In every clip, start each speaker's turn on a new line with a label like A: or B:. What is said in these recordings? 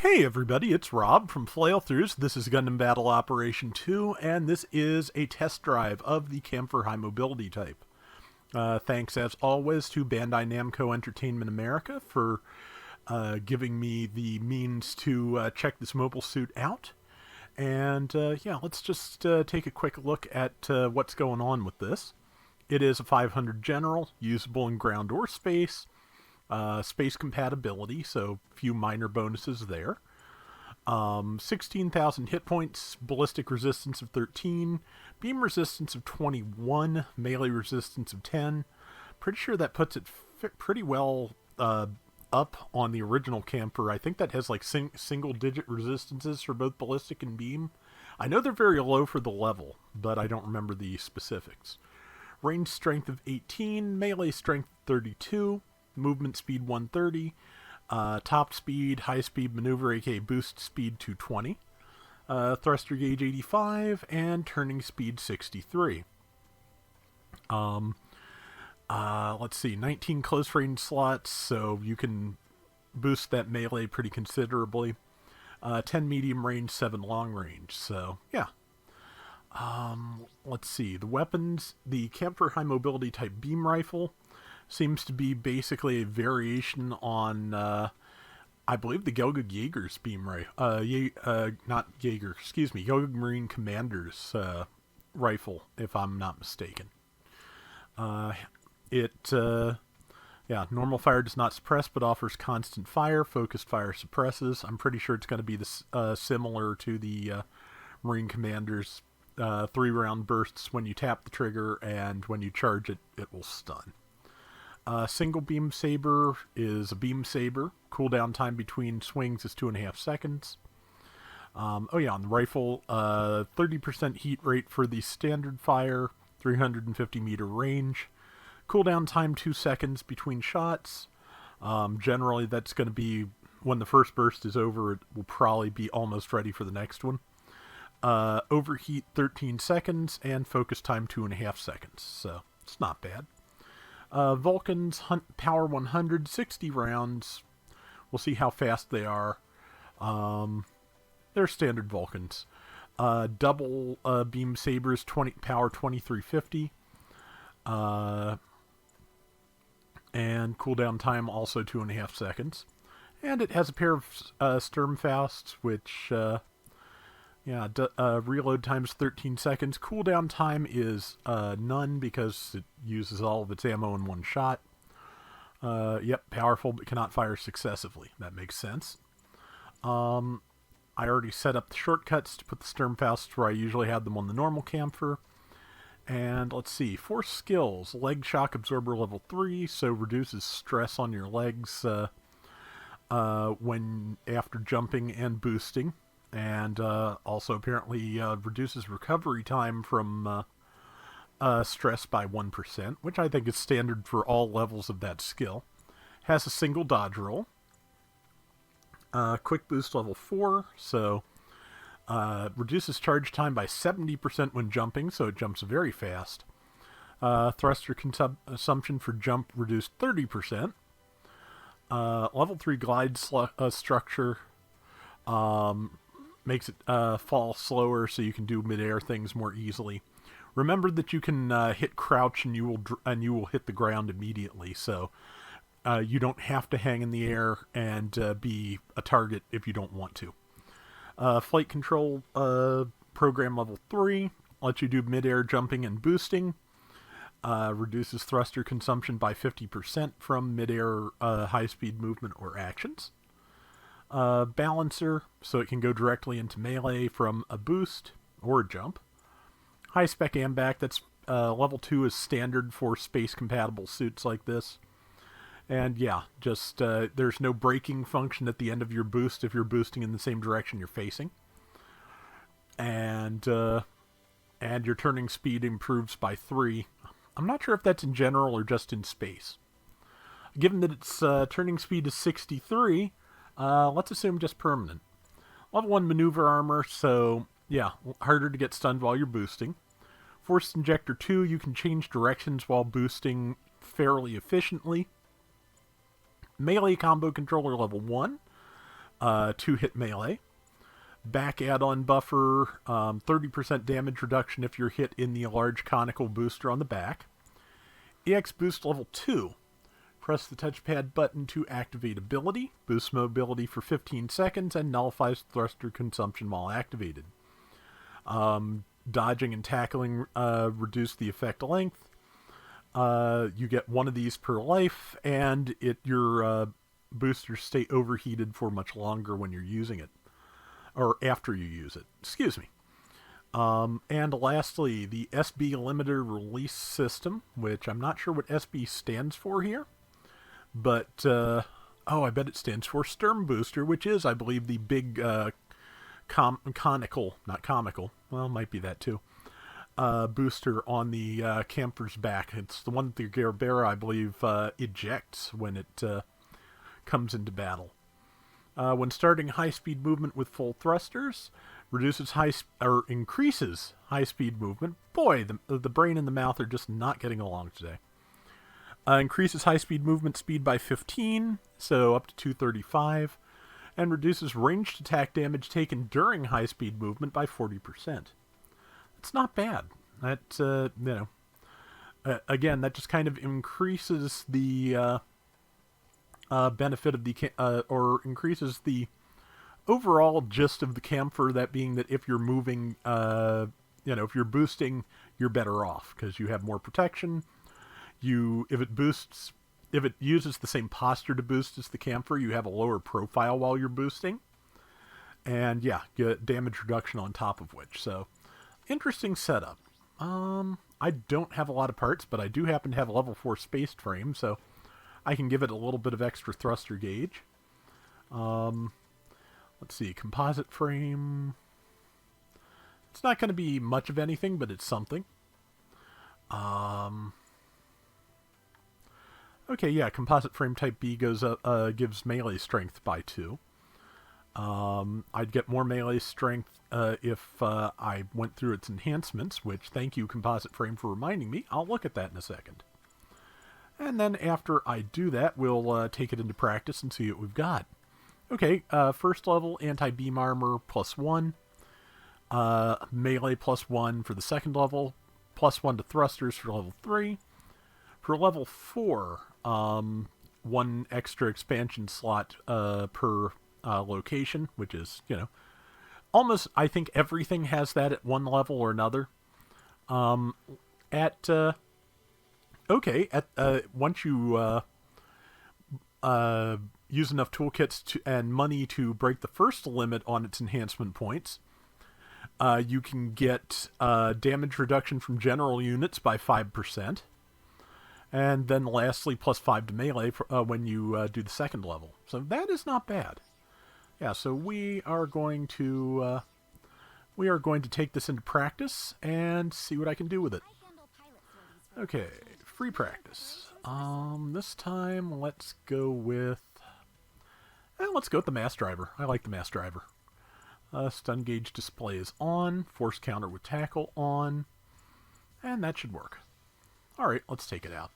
A: Hey everybody, it's Rob from Flailthroughs. This is Gundam Battle Operation 2, and this is a test drive of the Kampfer High Mobility type. Thanks as always to Bandai Namco Entertainment America for giving me the means to check this mobile suit out. And yeah, let's just take a quick look at what's going on with this. It is a 500 general, usable in ground or space. Space compatibility, so few minor bonuses there. 16,000 hit points, ballistic resistance of 13, beam resistance of 21, melee resistance of 10. Pretty sure that puts it pretty well up on the original Kampfer. I think that has like single-digit resistances for both ballistic and beam. I know they're very low for the level, but I don't remember the specifics. Range strength of 18, melee strength 32, movement speed 130, top speed, high speed maneuver, aka boost speed 220, thruster gauge 85, and turning speed 63. Let's see, 19 close range slots, so you can boost that melee pretty considerably. 10 medium range, 7 long range, so yeah. Let's see, the weapons, the Kampfer High Mobility type beam rifle seems to be basically a variation on, I believe, the Gelga Jaeger's beam rifle. Not Jaeger, excuse me, Gelga Marine Commander's rifle, if I'm not mistaken. Yeah, normal fire does not suppress, but offers constant fire. Focused fire suppresses. I'm pretty sure it's going to be this similar to the Marine Commander's 3-round bursts when you tap the trigger, and when you charge it, it will stun. Single beam saber is a beam saber. Cooldown time between swings is 2.5 seconds. Oh yeah, on the rifle, 30% heat rate for the standard fire, 350 meter range. Cooldown time 2 seconds between shots. Generally, that's going to be when the first burst is over. It will probably be almost ready for the next one. Overheat 13 seconds and focus time 2.5 seconds. So it's not bad. Vulcan's Power 100, 60 rounds. We'll see how fast they are. They're standard Vulcans. Double beam sabers, Power 2350. And cooldown time also 2.5 seconds. And it has a pair of Sturmfausts, which reload time is 13 seconds. Cooldown time is none because it uses all of its ammo in one shot. Yep, powerful but cannot fire successively. That makes sense. I already set up the shortcuts to put the Sturmfausts where I usually have them on the normal Kampfer. And let's see, 4 skills. Leg shock absorber level 3, so reduces stress on your legs when after jumping and boosting. And also apparently reduces recovery time from stress by 1%, which I think is standard for all levels of that skill. Has a single dodge roll. Quick boost level 4, so reduces charge time by 70% when jumping, so it jumps very fast. Thruster consumption for jump reduced 30%. Level 3 glide structure. Makes it fall slower so you can do mid-air things more easily. Remember that you can hit crouch and you will hit the ground immediately, so you don't have to hang in the air and be a target if you don't want to. Flight control program level 3 lets you do mid-air jumping and boosting. Reduces thruster consumption by 50% from mid-air high-speed movement or actions. Balancer, so it can go directly into melee from a boost or a jump. High spec ambac, that's level 2 is standard for space compatible suits like this. And yeah, just there's no braking function at the end of your boost if you're boosting in the same direction you're facing. And your turning speed improves by 3. I'm not sure if that's in general or just in space. Given that its turning speed is 63, let's assume just permanent. Level 1 maneuver armor, so yeah, harder to get stunned while you're boosting. Force Injector 2, you can change directions while boosting fairly efficiently. Melee combo controller level 1. 2-hit melee. Back add-on buffer, 30% damage reduction if you're hit in the large conical booster on the back. EX boost level 2. Press the touchpad button to activate ability. Boosts mobility for 15 seconds and nullifies thruster consumption while activated. Dodging and tackling reduce the effect length. You get one of these per life, and your boosters stay overheated for much longer when you're using it. Or after you use it. Excuse me. And lastly, the SB Limited Release System, which I'm not sure what SB stands for here. But, I bet it stands for Sturm Booster, which is, I believe, the big conical, not comical, well, might be that too, booster on the Kampfer's back. It's the one that the Gerbera, I believe, ejects when it comes into battle. When starting high-speed movement with full thrusters, increases high-speed movement. Boy, the brain and the mouth are just not getting along today. Increases high-speed movement speed by 15, so up to 235, and reduces ranged attack damage taken during high-speed movement by 40%. It's not bad. That, again, that just kind of increases the benefit of the or increases the overall gist of the Kampfer, that being that if you're moving, if you're boosting, you're better off because you have more protection. If it uses the same posture to boost as the Kampfer, you have a lower profile while you're boosting, and yeah, get damage reduction on top of which. So, interesting setup. I don't have a lot of parts, but I do happen to have a level 4 spaced frame, so I can give it a little bit of extra thruster gauge. Let's see, composite frame. It's not going to be much of anything, but it's something. Okay, yeah, composite frame type B gives melee strength by 2. I'd get more melee strength if I went through its enhancements, which, thank you, composite frame, for reminding me. I'll look at that in a second. And then after I do that, we'll take it into practice and see what we've got. Okay, first level, anti-beam armor +1. Melee +1 for the second level. +1 to thrusters for level 3. For level 4, 1 extra expansion slot per location, which is, almost, I think everything has that at one level or another. Once you use enough toolkits and money to break the first limit on its enhancement points, you can get damage reduction from general units by 5%. And then lastly, +5 to melee when you do the second level. So that is not bad. Yeah, so we are going to take this into practice and see what I can do with it. Okay, free practice. This time let's go with the mass driver. I like the mass driver. Stun gauge display is on. Force counter with tackle on. And that should work. Alright, let's take it out.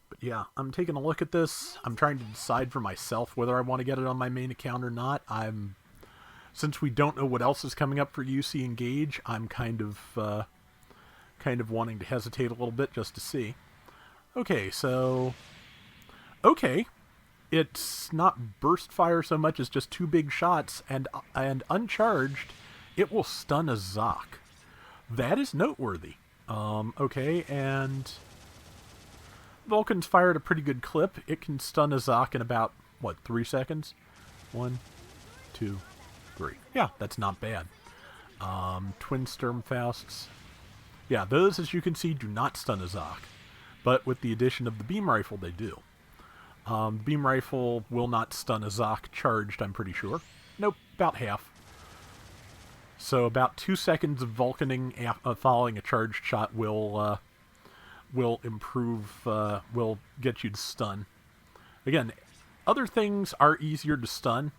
A: But yeah, I'm taking a look at this. I'm trying to decide for myself whether I want to get it on my main account or not. Since we don't know what else is coming up for UC Engage, I'm kind of wanting to hesitate a little bit just to see. Okay, so... Okay. It's not burst fire so much as just 2 big shots, and uncharged, it will stun a Zoc. That is noteworthy. Okay, and... Vulcan's fired a pretty good clip. It can stun a Zoc in about, 3 seconds? 1, 2, 3. Yeah, that's not bad. Twin Sturmfausts. Yeah, those, as you can see, do not stun a Zoc. But with the addition of the beam rifle, they do. Beam rifle will not stun a Zoc charged, I'm pretty sure. Nope, about half. So about 2 seconds of Vulcaning following a charged shot will get you to stun. Again, other things are easier to stun.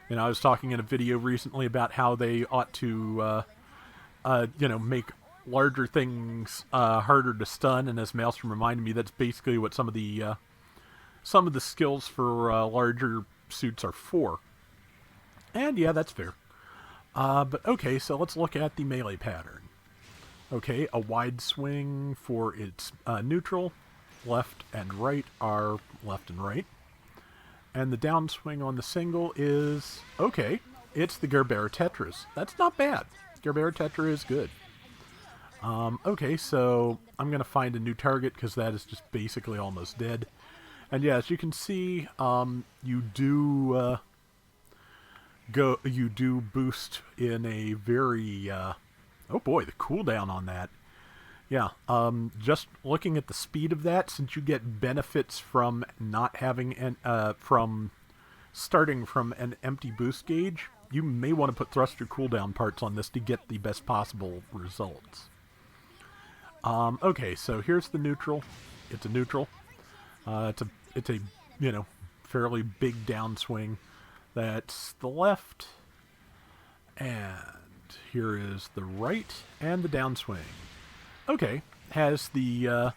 A: I was talking in a video recently about how they ought to, make larger things harder to stun, and as Maelstrom reminded me, that's basically what some of the skills for larger suits are 4. And yeah, that's fair. But okay, so let's look at the melee pattern. Okay, a wide swing for its neutral. Left and right are left and right. And the downswing on the single is, okay, it's the Gerber Tetris. That's not bad. Gerber Tetra is good. Okay, so I'm going to find a new target because that is just basically almost dead. And yeah, as you can see, you do boost in a very oh boy, the cooldown on that. Yeah, just looking at the speed of that, since you get benefits from not having from starting from an empty boost gauge, you may want to put thruster cooldown parts on this to get the best possible results. Okay, so here's the neutral. It's a neutral. It's a fairly big downswing. That's the left, and here is the right and the downswing. Okay, has the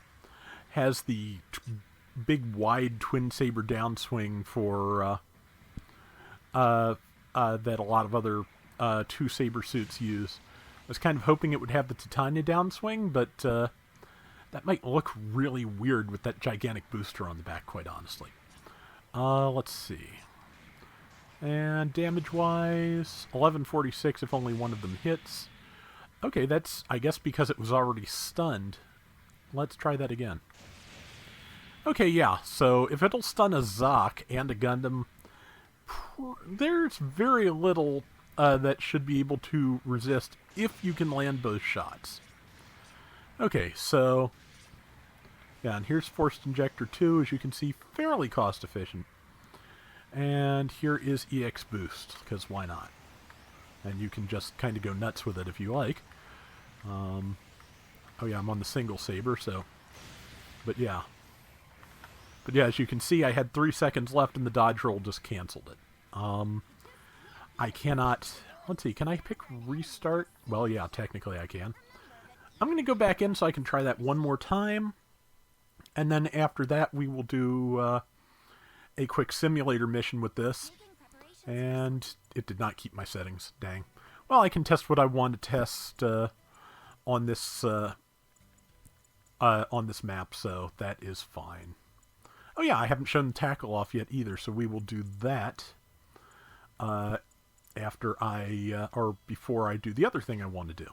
A: big wide twin saber downswing for that a lot of other 2 saber suits use. I was kind of hoping it would have the Titania downswing, but that might look really weird with that gigantic booster on the back, quite honestly. Let's see. And damage-wise, 1146 if only one of them hits. Okay, that's, I guess, because it was already stunned. Let's try that again. Okay, yeah, so if it'll stun a Zoc and a Gundam, there's very little that should be able to resist if you can land both shots. Okay, so yeah, and here's Forced Injector 2, as you can see, fairly cost efficient. And here is EX Boost, because why not? And you can just kind of go nuts with it if you like. Oh yeah, I'm on the single saber, so... But yeah, as you can see, I had 3 seconds left and the dodge roll just canceled it. I cannot... Let's see, can I pick restart? Well, yeah, technically I can. I'm going to go back in so I can try that one more time. And then after that, we will do a quick simulator mission with this. And it did not keep my settings. Dang. Well, I can test what I want to test on this map, so that is fine. Oh yeah, I haven't shown the tackle off yet either, so we will do that after or before I do the other thing I want to do.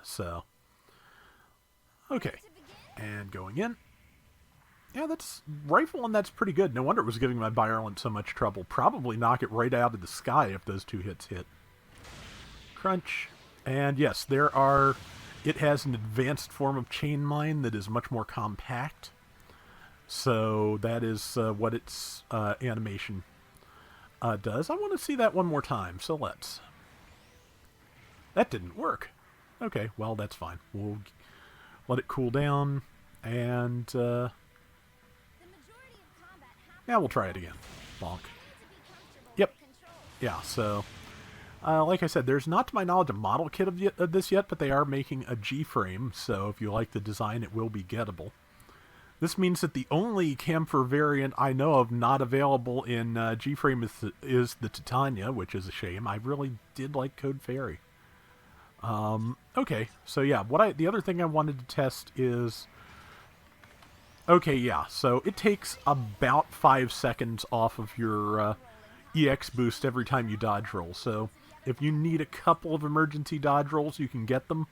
A: So, okay, and going in. Yeah, that's rifle, and that's pretty good. No wonder it was giving my Violent so much trouble. Probably knock it right out of the sky if those 2 hits hit. Crunch. And yes, it has an advanced form of chain mine that is much more compact. So that is what its animation does. I want to see that one more time, so let's. That didn't work. Okay, well, that's fine. We'll let it cool down, and yeah, we'll try it again. Bonk. Yep. Yeah, so... like I said, there's not, to my knowledge, a model kit of this yet, but they are making a G-frame, so if you like the design, it will be gettable. This means that the only Kampfer variant I know of not available in G-frame is the Titania, which is a shame. I really did like Code Fairy. Okay, so yeah, the other thing I wanted to test is... Okay, yeah, so it takes about 5 seconds off of your EX boost every time you dodge roll, so... If you need a couple of emergency dodge rolls, you can get them,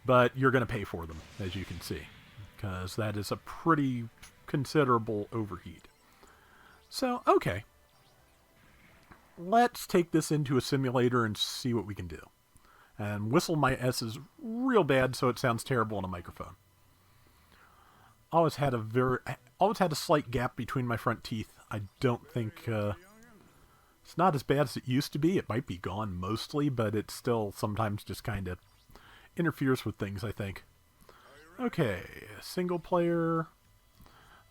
A: but you're going to pay for them, as you can see, because that is a pretty considerable overheat. So, okay. Let's take this into a simulator and see what we can do. And whistle my S's real bad so it sounds terrible on a microphone. Always had a slight gap between my front teeth. I don't think... It's not as bad as it used to be. It might be gone mostly, but it still sometimes just kind of interferes with things, I think. Okay, single player.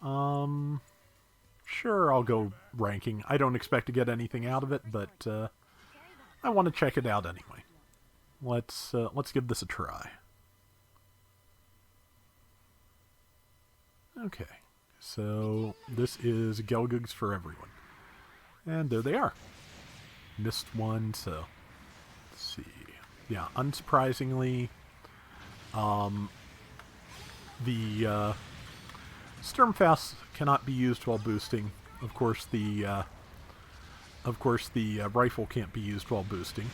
A: Sure, I'll go ranking. I don't expect to get anything out of it, but I want to check it out anyway. Let's give this a try. Okay, so this is Gelgugs for everyone. And there they are. Missed one, so let's see. Yeah, unsurprisingly, the Sturmfaust cannot be used while boosting. Of course, the rifle can't be used while boosting.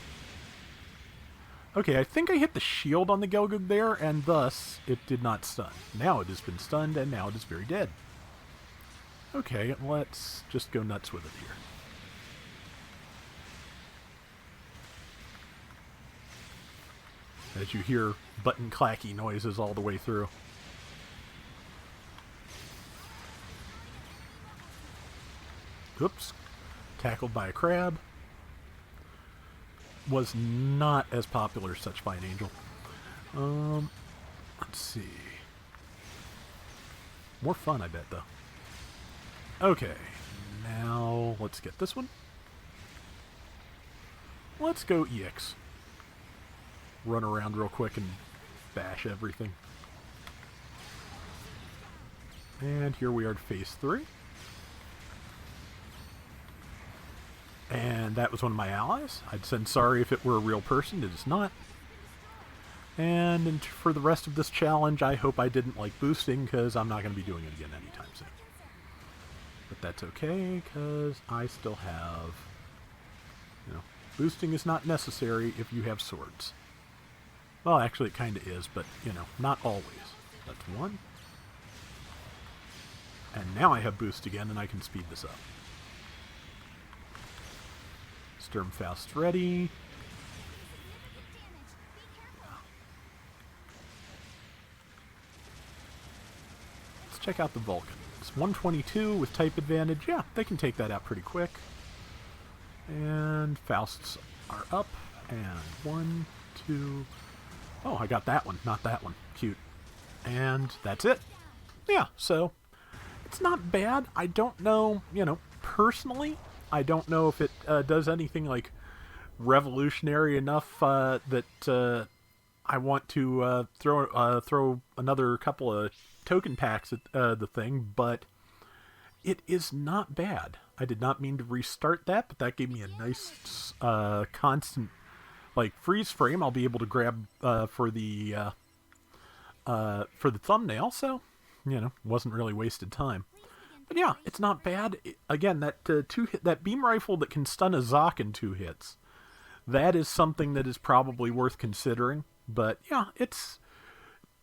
A: Okay, I think I hit the shield on the Gelgug there, and thus it did not stun. Now it has been stunned, and now it is very dead. Okay, let's just go nuts with it here. As you hear button clacky noises all the way through. Oops. Tackled by a crab. Was not as popular as Such Fine Angel. Let's see. More fun, I bet, though. Okay. Now, let's get this one. Let's go EX. Run around real quick and bash everything. And here we are to phase 3. And that was one of my allies. I'd send sorry if it were a real person. It is not. And for the rest of this challenge, I hope I didn't like boosting, because I'm not going to be doing it again anytime soon. But that's okay, because I still have... boosting is not necessary if you have swords. Well, actually it kind of is, but, not always. That's one. And now I have boost again, and I can speed this up. Sturmfaust ready. Let's check out the Vulcan. It's 122 with type advantage. Yeah, they can take that out pretty quick. And Fausts are up. And 1, 2... Oh, I got that one, not that one. Cute. And that's it. Yeah, so it's not bad. I don't know, personally, I don't know if it does anything like revolutionary enough that I want to throw another couple of token packs at the thing, but it is not bad. I did not mean to restart that, but that gave me a nice constant freeze frame. I'll be able to grab for the thumbnail, so wasn't really wasted time. But yeah, it's not bad. Again, that that beam rifle that can stun a Zoc in 2 hits, that is something that is probably worth considering. But yeah, it's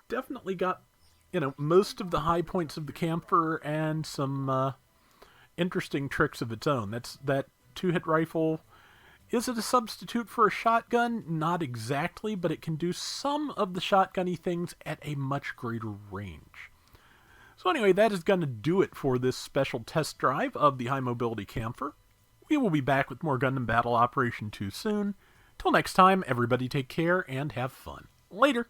A: definitely got most of the high points of the Kampfer and some interesting tricks of its own. That 2-hit rifle. Is it a substitute for a shotgun? Not exactly, but it can do some of the shotgunny things at a much greater range. So anyway, that is going to do it for this special test drive of the High Mobility Kampfer. We will be back with more Gundam Battle Operation 2 soon. Till next time, everybody take care and have fun. Later!